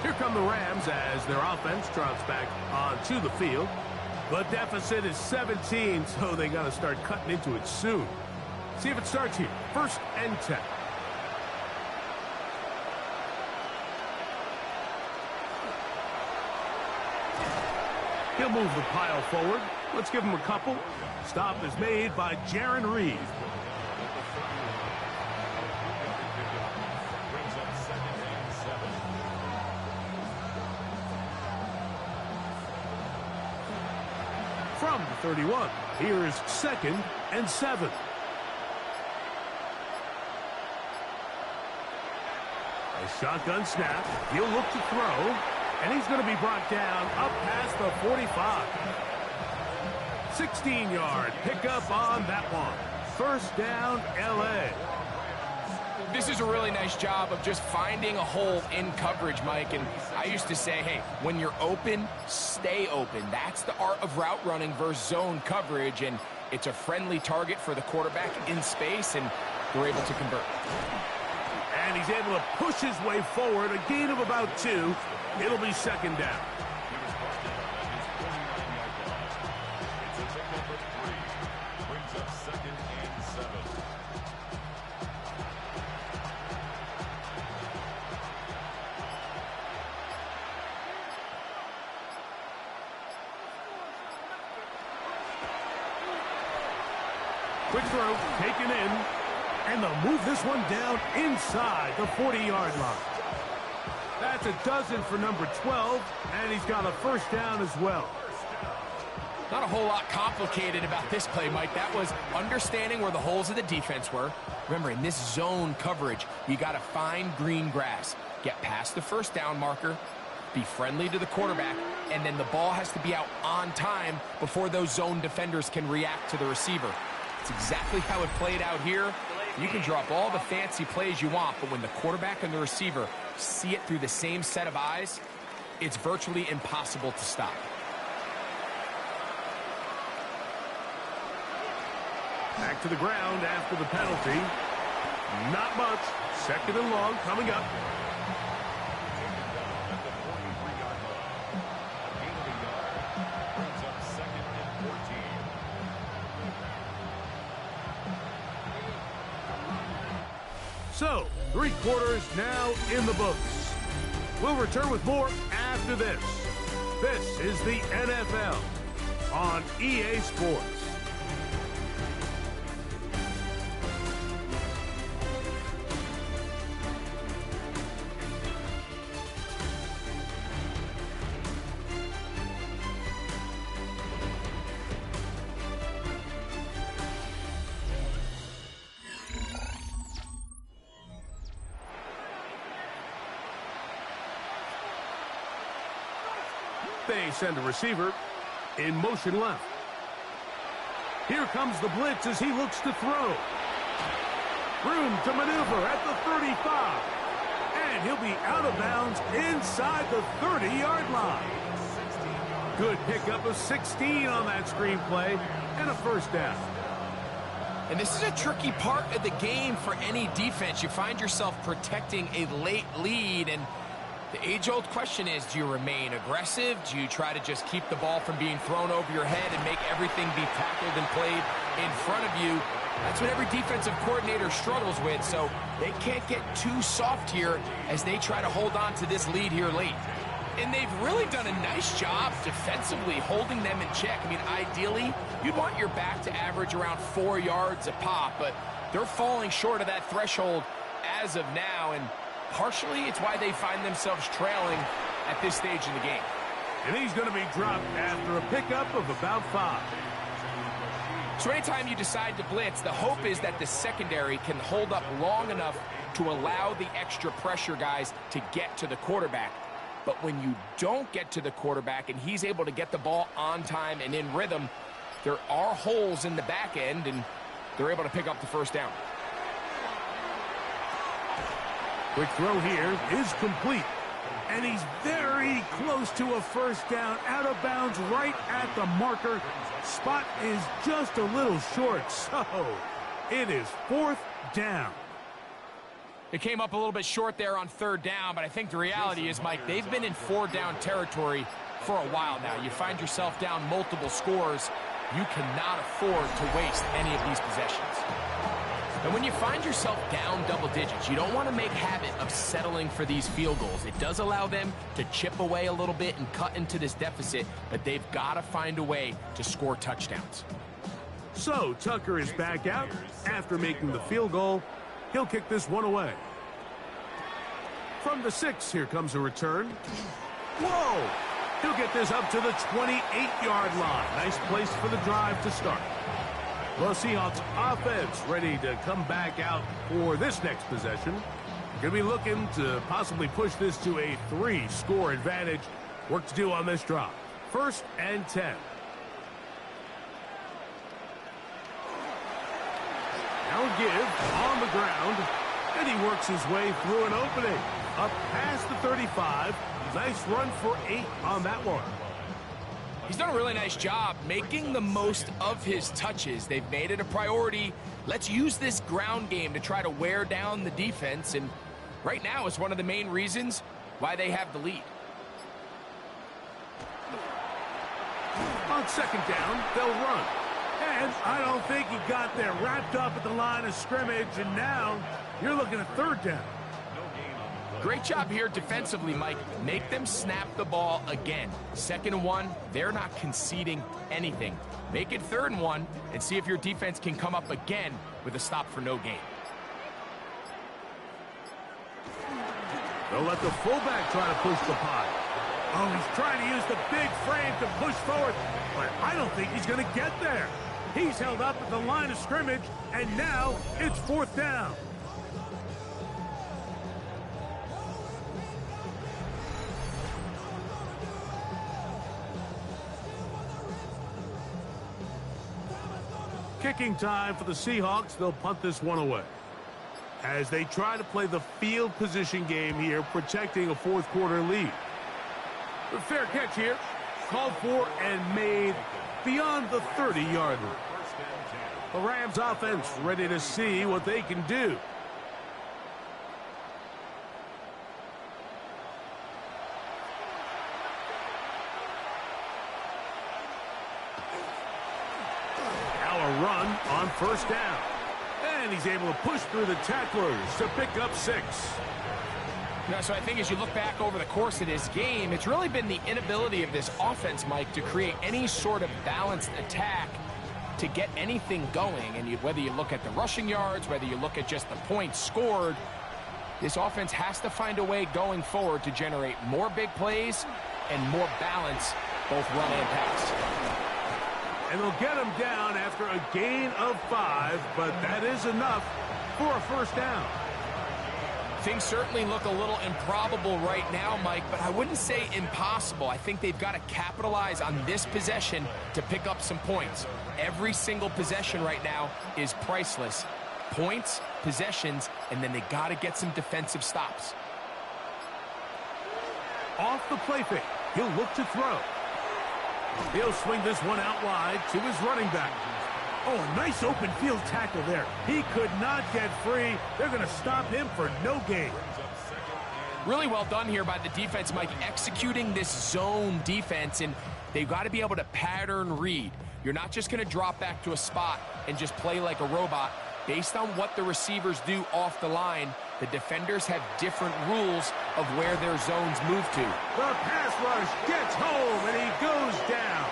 Here come the Rams as their offense trots back onto the field. The deficit is 17, so they got to start cutting into it soon. See if it starts here. 1st and 10. He'll move the pile forward. Let's give him a couple. Stop is made by Jaron Reed. From the 31, here's 2nd and 7. A shotgun snap. He'll look to throw. And he's going to be brought down up past the 45. 16-yard pickup on that one. 1st down, L.A. This is a really nice job of just finding a hole in coverage, Mike. And I used to say, hey, when you're open, stay open. That's the art of route running versus zone coverage. And it's a friendly target for the quarterback in space, and they're able to convert. And he's able to push his way forward, a gain of about 2. It'll be 2nd down. Brings up 2nd and 7. Quick throw, taken in. And they'll move this one down inside the 40-yard line. That's a dozen for number 12, and he's got a 1st down as well. Not a whole lot complicated about this play, Mike. That was understanding where the holes of the defense were. Remember, in this zone coverage, you got to find green grass. Get past the 1st down marker, be friendly to the quarterback, and then the ball has to be out on time before those zone defenders can react to the receiver. It's exactly how it played out here. You can drop all the fancy plays you want, but when the quarterback and the receiver see it through the same set of eyes, it's virtually impossible to stop. Back to the ground after the penalty. Not much. 2nd and long coming up. So, 3 quarters now in the books. We'll return with more after this. This is the NFL on EA Sports. They send a receiver in motion left. Here comes the blitz as he looks to throw. Room to maneuver at the 35. And he'll be out of bounds inside the 30-yard line. Good pickup of 16 on that screenplay and a first down. And this is a tricky part of the game for any defense. You find yourself protecting a late lead, and the age-old question is, do you remain aggressive? Do you try to just keep the ball from being thrown over your head and make everything be tackled and played in front of you? That's what every defensive coordinator struggles with, so they can't get too soft here as they try to hold on to this lead here late. And they've really done a nice job defensively holding them in check. I mean, ideally, you'd want your back to average around 4 yards a pop, but they're falling short of that threshold as of now, and partially it's why they find themselves trailing at this stage in the game. And he's going to be dropped after a pickup of about 5. So anytime you decide to blitz, the hope is that the secondary can hold up long enough to allow the extra pressure guys to get to the quarterback. But when you don't get to the quarterback and he's able to get the ball on time and in rhythm, there are holes in the back end, and they're able to pick up the first down. Quick throw here is complete. And he's very close to a first down, out of bounds right at the marker. Spot is just a little short, so it is 4th down. It came up a little bit short there on 3rd down, but I think the reality is, Mike, they've been in 4-down territory for a while now. You find yourself down multiple scores, you cannot afford to waste any of these possessions. And when you find yourself down double digits, you don't want to make habit of settling for these field goals. It does allow them to chip away a little bit and cut into this deficit, but they've got to find a way to score touchdowns. So Tucker is back out after making the field goal. He'll kick this one away. From the 6, here comes a return. Whoa! He'll get this up to the 28-yard line. Nice place for the drive to start. The Seahawks offense ready to come back out for this next possession. Going to be looking to possibly push this to a 3-score advantage. Work to do on this drive. 1st and 10. Now give on the ground, and he works his way through an opening. Up past the 35. Nice run for 8 on that one. He's done a really nice job making the most of his touches. They've made it a priority. Let's use this ground game to try to wear down the defense, and right now it's one of the main reasons why they have the lead. On 2nd down, they'll run. And I don't think he got there, wrapped up at the line of scrimmage, and now you're looking at 3rd down. Great job here defensively, Mike. Make them snap the ball again. 2nd and 1, they're not conceding anything. Make it 3rd and 1 and see if your defense can come up again with a stop for no gain. They'll let the fullback try to push the pile. Oh, he's trying to use the big frame to push forward, but I don't think he's going to get there. He's held up at the line of scrimmage, and now it's 4th down. Kicking time for the Seahawks. They'll punt this one away as they try to play the field position game here, protecting a 4th quarter lead. A fair catch here, called for and made beyond the 30-yard line. The Rams offense ready to see what they can do. Run on 1st down. And he's able to push through the tacklers to pick up 6. So I think as you look back over the course of this game, it's really been the inability of this offense, Mike, to create any sort of balanced attack to get anything going. And whether you look at the rushing yards, whether you look at just the points scored, this offense has to find a way going forward to generate more big plays and more balance, both run and pass. And they'll get him down after a gain of 5, but that is enough for a 1st down. Things certainly look a little improbable right now, Mike, but I wouldn't say impossible. I think they've got to capitalize on this possession to pick up some points. Every single possession right now is priceless. Points, possessions, and then they got to get some defensive stops. Off the play fake, he'll look to throw. He'll swing this one out wide to his running back. Oh, a nice open field tackle there. He could not get free. They're going to stop him for no gain. Really well done here by the defense, Mike, executing this zone defense, and they've got to be able to pattern read. You're not just going to drop back to a spot and just play like a robot. Based on what the receivers do off the line, the defenders have different rules of where their zones move to. The pass rush gets home, and he goes down.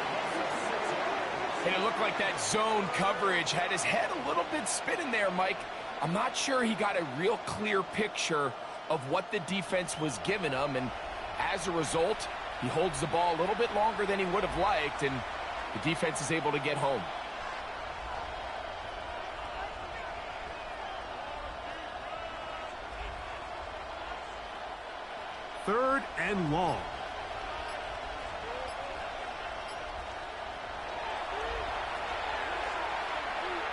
And it looked like that zone coverage had his head a little bit spinning there, Mike. I'm not sure he got a real clear picture of what the defense was giving him, and as a result, he holds the ball a little bit longer than he would have liked, and the defense is able to get home. Third and long.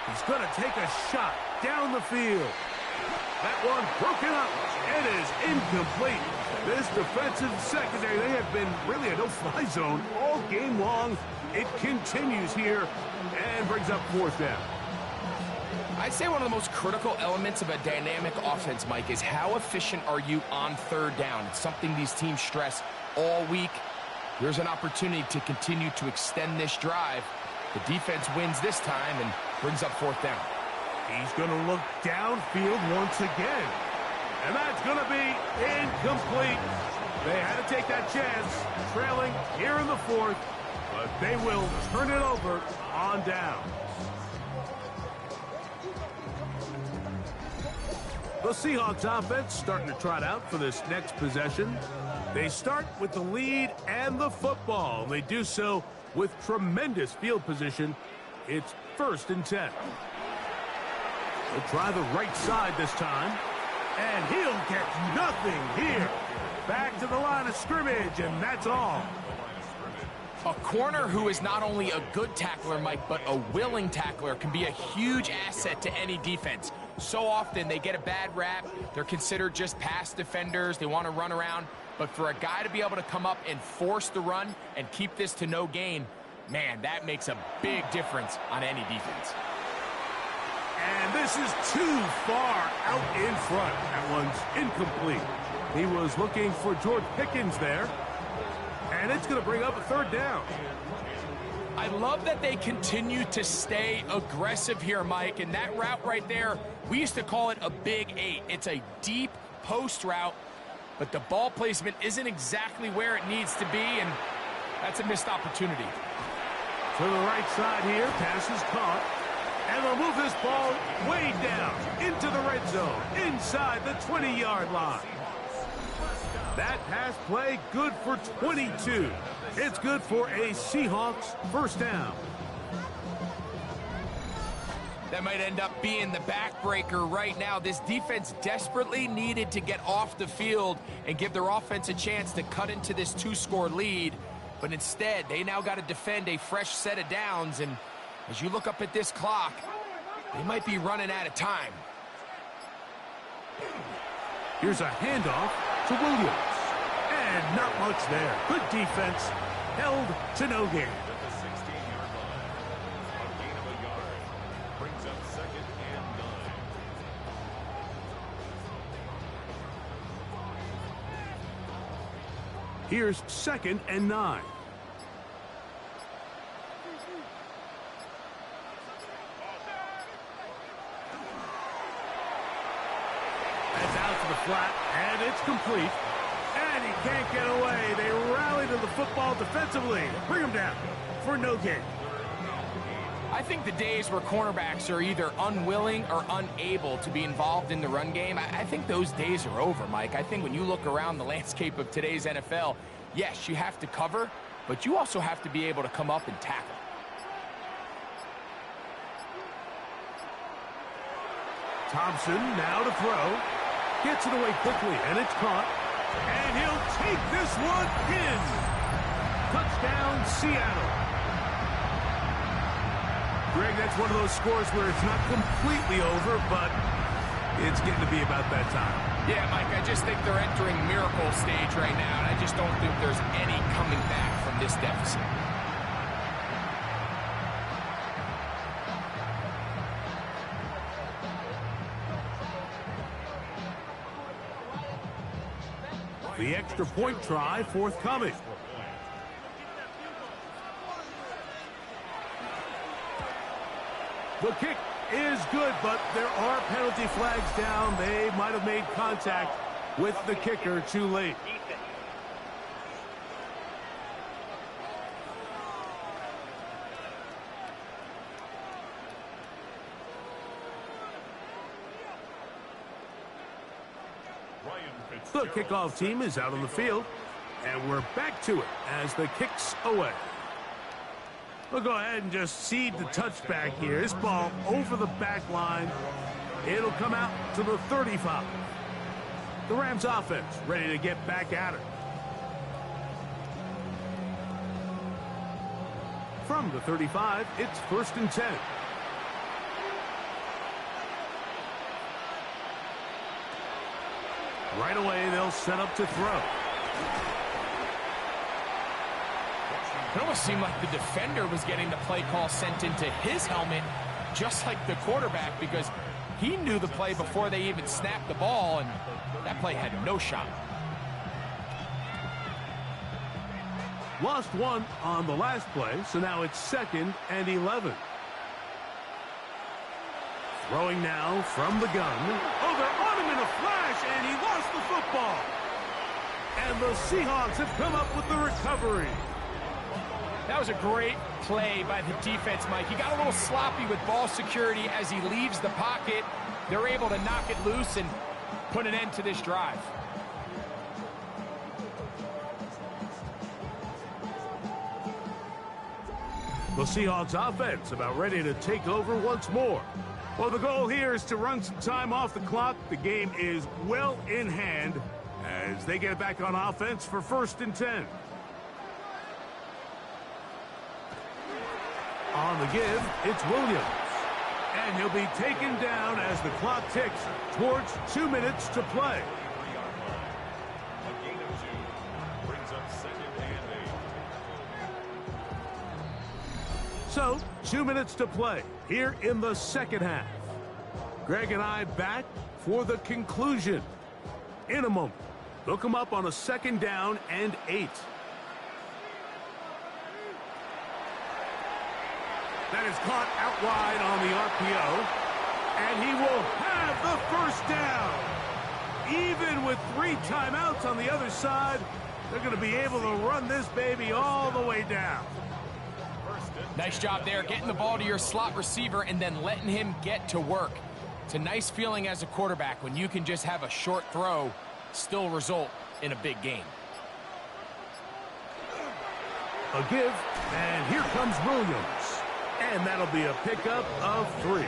He's going to take a shot down the field. That one broken up. It is incomplete. This defensive secondary, they have been really a no-fly zone all game long. It continues here and brings up fourth down. I'd say one of the most critical elements of a dynamic offense, Mike, is how efficient are you on third down. It's something these teams stress all week. There's an opportunity to continue to extend this drive. The defense wins this time and brings up fourth down. He's going to look downfield once again. And that's going to be incomplete. They had to take that chance, trailing here in the fourth, but they will turn it over on down. The Seahawks offense starting to trot out for this next possession. They start with the lead and the football. They do so with tremendous field position. It's 1st and 10. He'll try the right side this time, and he'll get nothing here. Back to the line of scrimmage, and that's all. A corner who is not only a good tackler, Mike, but a willing tackler can be a huge asset to any defense. So often they get a bad rap. They're considered just pass defenders. They want to run around. But for a guy to be able to come up and force the run and keep this to no gain, man, that makes a big difference on any defense. And this is too far out in front. That one's incomplete. He was looking for George Pickens there. And it's going to bring up a third down. I love that they continue to stay aggressive here, Mike. And that route right there, we used to call it a big 8. It's a deep post route, but the ball placement isn't exactly where it needs to be, and that's a missed opportunity. To the right side here, pass is caught. And they'll move this ball way down into the red zone, inside the 20-yard line. That pass play good for 22. It's good for a Seahawks first down. That might end up being the backbreaker right now. This defense desperately needed to get off the field and give their offense a chance to cut into this 2-score lead. But instead, they now got to defend a fresh set of downs. And as you look up at this clock, they might be running out of time. Here's a handoff to Williams. And not much there. Good defense. Held to no gain. At the 16-yard line. A gain of a yard. Brings up 2nd and 9. Here's 2nd and 9. That's out to the flat, and it's complete. And he can't get away. They rally to the football defensively. Bring him down for no gain. I think the days where cornerbacks are either unwilling or unable to be involved in the run game, I think those days are over, Mike. I think when you look around the landscape of today's NFL, yes, you have to cover, but you also have to be able to come up and tackle. Thompson now to throw. Gets it away quickly, and it's caught. And he'll take this one in. Touchdown, Seattle. Greg, that's one of those scores where it's not completely over, but it's getting to be about that time. Yeah, Mike, I just think they're entering miracle stage right now, and I just don't think there's any coming back from this deficit. The extra point try forthcoming. The kick is good, but there are penalty flags down. They might have made contact with the kicker too late. The kickoff team is out on the field, and we're back to it as the kick's away. We'll go ahead and just cede the touchback here. This ball over the back line. It'll come out to the 35. The Rams offense ready to get back at it. From the 35, it's 1st and 10. Right away, they'll set up to throw. It almost seemed like the defender was getting the play call sent into his helmet, just like the quarterback, because he knew the play before they even snapped the ball, and that play had no shot. Lost one on the last play, so now it's 2nd and 11. Throwing now from the gun. Oh, they're on him in a flash, and he lost the football. And the Seahawks have come up with the recovery. That was a great play by the defense, Mike. He got a little sloppy with ball security as he leaves the pocket. They're able to knock it loose and put an end to this drive. The Seahawks offense about ready to take over once more. Well, the goal here is to run some time off the clock. The game is well in hand as they get it back on offense for 1st and 10. On the give, it's Williams. And he'll be taken down as the clock ticks towards 2 minutes to play. A gain of 2 brings up 2nd and 8. So, 2 minutes to play here in the second half. Greg and I back for the conclusion. In a moment, they'll come up on a 2nd down and 8. That is caught out wide on the RPO, and he will have the 1st down. Even with 3 timeouts on the other side, they're going to be able to run this baby all the way down. Nice job there, getting the ball to your slot receiver and then letting him get to work. It's a nice feeling as a quarterback when you can just have a short throw, still result in a big game. A give, and here comes Williams. And that'll be a pickup of 3.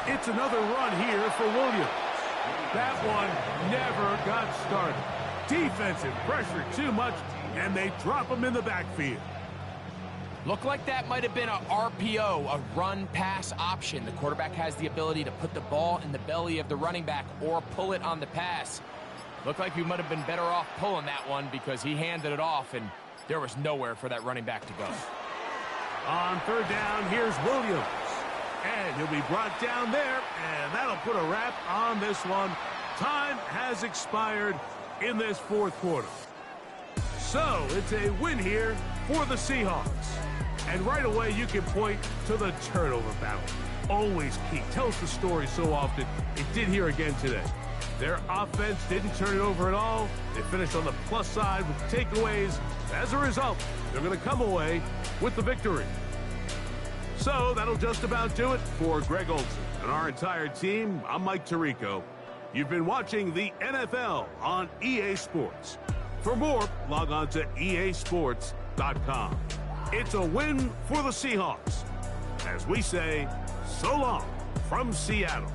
It's another run here for Williams. That one never got started. Defensive pressure too much, and they drop him in the backfield. Looked like that might have been a RPO, a run-pass option. The quarterback has the ability to put the ball in the belly of the running back or pull it on the pass. Looked like he might have been better off pulling that one because he handed it off, and there was nowhere for that running back to go. On 3rd down, here's Williams. And he'll be brought down there, and that'll put a wrap on this one. Time has expired in this 4th quarter. So it's a win here for the Seahawks. And right away you can point to the turnover battle. Always key. Tells the story so often. It did here again today. Their offense didn't turn it over at all. They finished on the plus side with takeaways. As a result, they're going to come away with the victory. So that'll just about do it for Greg Olson and our entire team. I'm Mike Tirico. You've been watching the NFL on EA Sports. For more, log on to easports.com. It's a win for the Seahawks. As we say, so long from Seattle.